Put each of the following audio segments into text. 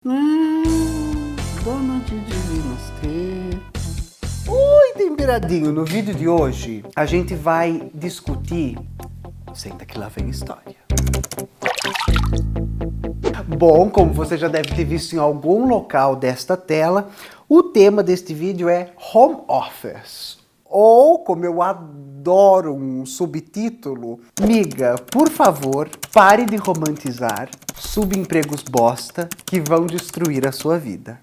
Dona de divinas tetas. Oi, temperadinho! No vídeo de hoje, a gente vai discutir... Senta que lá vem história. Bom, como você já deve ter visto em algum local desta tela, o tema deste vídeo é Home Office. Ou, como eu adoro um subtítulo, miga, por favor, pare de romantizar subempregos bosta que vão destruir a sua vida.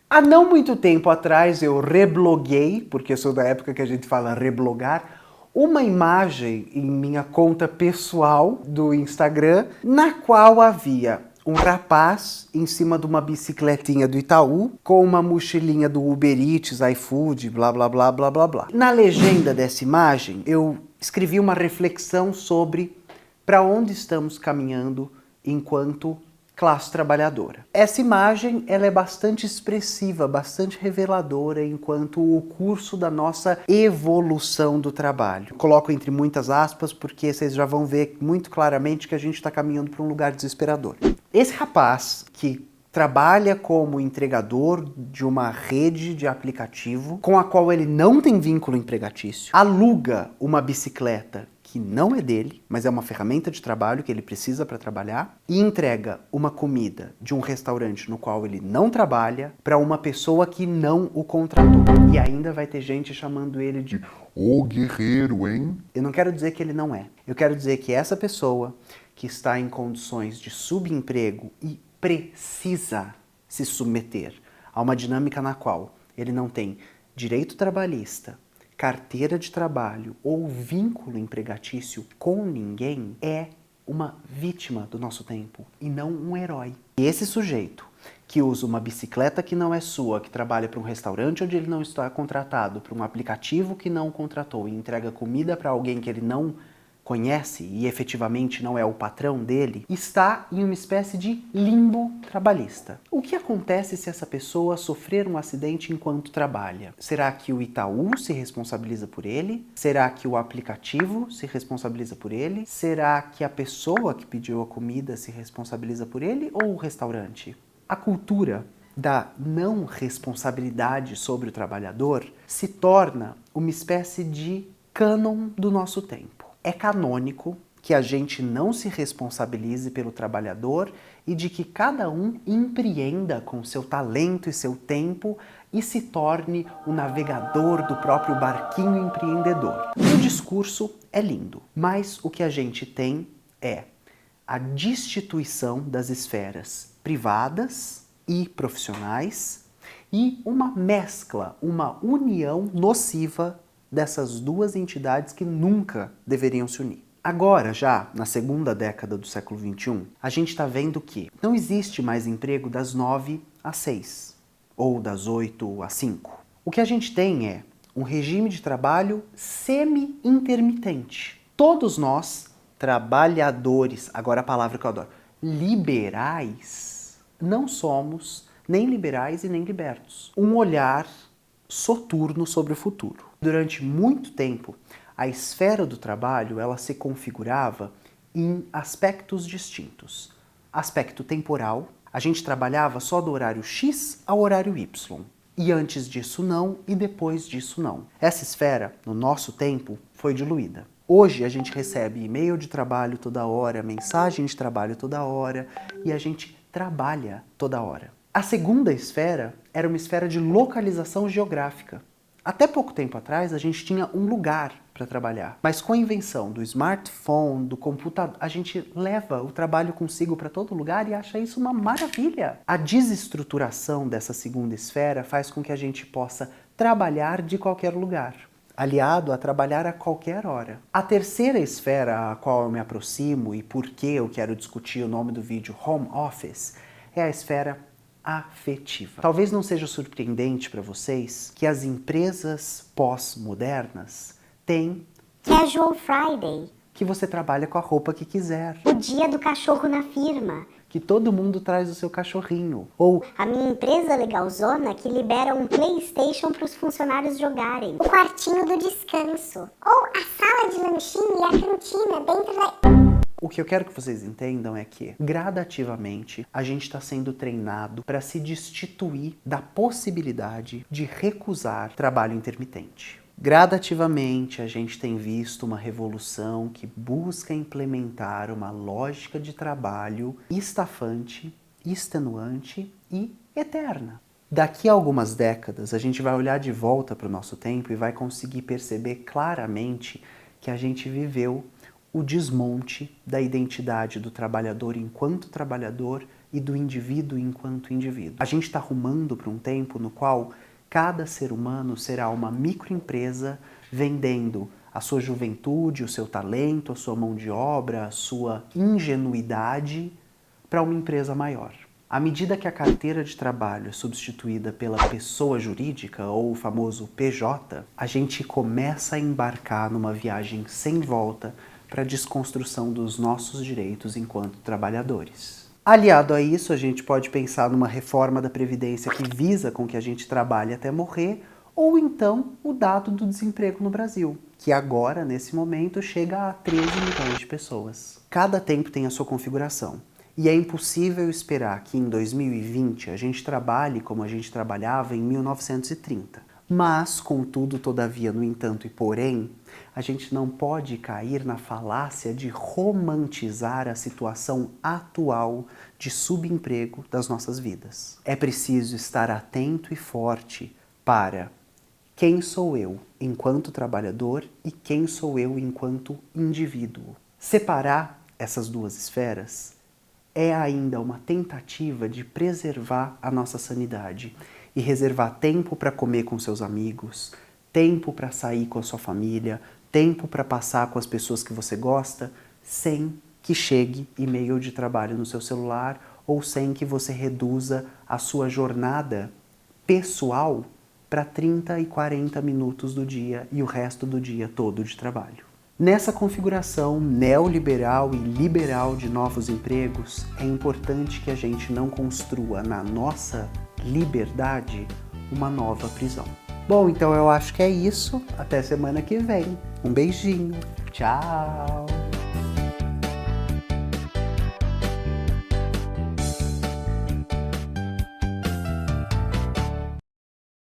Há não muito tempo atrás eu rebloguei, porque eu sou da época que a gente fala reblogar, uma imagem em minha conta pessoal do Instagram, na qual havia um rapaz em cima de uma bicicletinha do Itaú, com uma mochilinha do Uber Eats, iFood, blá blá blá blá blá blá. Na legenda dessa imagem, eu escrevi uma reflexão sobre para onde estamos caminhando enquanto classe trabalhadora. Essa imagem ela é bastante expressiva, bastante reveladora enquanto o curso da nossa evolução do trabalho. Coloco entre muitas aspas porque vocês já vão ver muito claramente que a gente está caminhando para um lugar desesperador. Esse rapaz que trabalha como entregador de uma rede de aplicativo com a qual ele não tem vínculo empregatício, aluga uma bicicleta que não é dele, mas é uma ferramenta de trabalho que ele precisa para trabalhar, e entrega uma comida de um restaurante no qual ele não trabalha para uma pessoa que não o contratou. E ainda vai ter gente chamando ele de "Ô guerreiro, hein?". Eu não quero dizer que ele não é. Eu quero dizer que essa pessoa que está em condições de subemprego e precisa se submeter a uma dinâmica na qual ele não tem direito trabalhista, carteira de trabalho ou vínculo empregatício com ninguém, é uma vítima do nosso tempo e não um herói. E esse sujeito que usa uma bicicleta que não é sua, que trabalha para um restaurante onde ele não está contratado, para um aplicativo que não contratou e entrega comida para alguém que ele não conhece e efetivamente não é o patrão dele, está em uma espécie de limbo trabalhista. O que acontece se essa pessoa sofrer um acidente enquanto trabalha? Será que o Itaú se responsabiliza por ele? Será que o aplicativo se responsabiliza por ele? Será que a pessoa que pediu a comida se responsabiliza por ele ou o restaurante? A cultura da não responsabilidade sobre o trabalhador se torna uma espécie de cânon do nosso tempo. É canônico que a gente não se responsabilize pelo trabalhador e de que cada um empreenda com seu talento e seu tempo e se torne o navegador do próprio barquinho empreendedor. O discurso é lindo, mas o que a gente tem é a destituição das esferas privadas e profissionais e uma mescla, uma união nociva dessas duas entidades que nunca deveriam se unir. Agora, já na segunda década do século XXI, a gente está vendo que não existe mais emprego das 9 às 6 ou das 8 às 5. O que a gente tem é um regime de trabalho semi-intermitente. Todos nós, trabalhadores, agora a palavra que eu adoro, liberais, não somos nem liberais e nem libertos. Um olhar soturno sobre o futuro. Durante muito tempo, a esfera do trabalho ela se configurava em aspectos distintos. Aspecto temporal, a gente trabalhava só do horário X ao horário Y. E antes disso não, e depois disso não. Essa esfera, no nosso tempo, foi diluída. Hoje a gente recebe e-mail de trabalho toda hora, mensagem de trabalho toda hora, e a gente trabalha toda hora. A segunda esfera era uma esfera de localização geográfica. Até pouco tempo atrás, a gente tinha um lugar para trabalhar. Mas com a invenção do smartphone, do computador, a gente leva o trabalho consigo para todo lugar e acha isso uma maravilha. A desestruturação dessa segunda esfera faz com que a gente possa trabalhar de qualquer lugar, aliado a trabalhar a qualquer hora. A terceira esfera a qual eu me aproximo e por que eu quero discutir o nome do vídeo Home Office é a esfera afetiva. Talvez não seja surpreendente para vocês que as empresas pós-modernas têm Casual Friday, que você trabalha com a roupa que quiser, o dia do cachorro na firma, que todo mundo traz o seu cachorrinho, ou a minha empresa legalzona que libera um PlayStation para os funcionários jogarem, o quartinho do descanso, ou a sala de lanchinho e a cantina dentro da... O que eu quero que vocês entendam é que, gradativamente, a gente está sendo treinado para se destituir da possibilidade de recusar trabalho intermitente. Gradativamente, a gente tem visto uma revolução que busca implementar uma lógica de trabalho estafante, extenuante e eterna. Daqui a algumas décadas, a gente vai olhar de volta para o nosso tempo e vai conseguir perceber claramente que a gente viveu o desmonte da identidade do trabalhador enquanto trabalhador e do indivíduo enquanto indivíduo. A gente está rumando para um tempo no qual cada ser humano será uma microempresa vendendo a sua juventude, o seu talento, a sua mão de obra, a sua ingenuidade para uma empresa maior. À medida que a carteira de trabalho é substituída pela pessoa jurídica, ou o famoso PJ, a gente começa a embarcar numa viagem sem volta para a desconstrução dos nossos direitos enquanto trabalhadores. Aliado a isso, a gente pode pensar numa reforma da Previdência que visa com que a gente trabalhe até morrer, ou então o dado do desemprego no Brasil, que agora, nesse momento, chega a 13 milhões de pessoas. Cada tempo tem a sua configuração, e é impossível esperar que em 2020 a gente trabalhe como a gente trabalhava em 1930. Mas, contudo, todavia, no entanto e porém, a gente não pode cair na falácia de romantizar a situação atual de subemprego das nossas vidas. É preciso estar atento e forte para quem sou eu enquanto trabalhador e quem sou eu enquanto indivíduo. Separar essas duas esferas é ainda uma tentativa de preservar a nossa sanidade e reservar tempo para comer com seus amigos, tempo para sair com a sua família, tempo para passar com as pessoas que você gosta, sem que chegue e-mail de trabalho no seu celular ou sem que você reduza a sua jornada pessoal para 30 e 40 minutos do dia e o resto do dia todo de trabalho. Nessa configuração neoliberal e liberal de novos empregos, é importante que a gente não construa na nossa liberdade uma nova prisão. Bom, então eu acho que é isso. Até semana que vem. Um beijinho. Tchau!